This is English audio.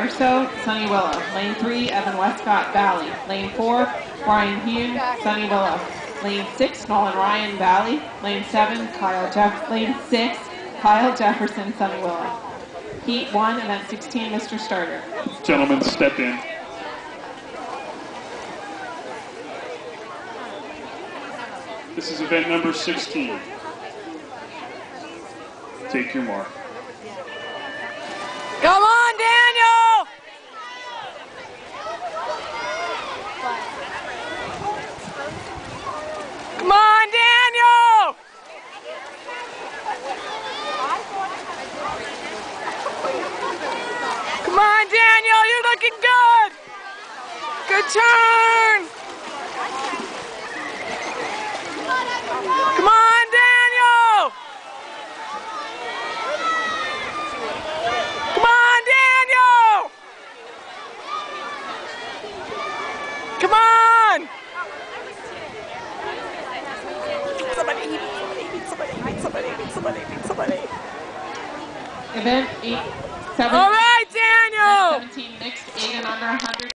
Verso, Sunny Willow. Lane 3, Evan Westcott, Valley. Lane 4, Brian Hume, Sunny Willow. Lane 6, Nolan Ryan, Valley. Lane 7, Lane 6, Kyle Jefferson, Sunny Willow. Heat 1, event 16, Mr. Starter. Gentlemen, step in. This is event number 16. Take your mark. Come on, Daniel! Come on, Daniel! Come on, Daniel, you're looking good! Good turn! Come on, Daniel! Come on, Daniel! Come on! Somebody. Event 8, 7, All right, Daniel! 17 mixed, 8 and under 100.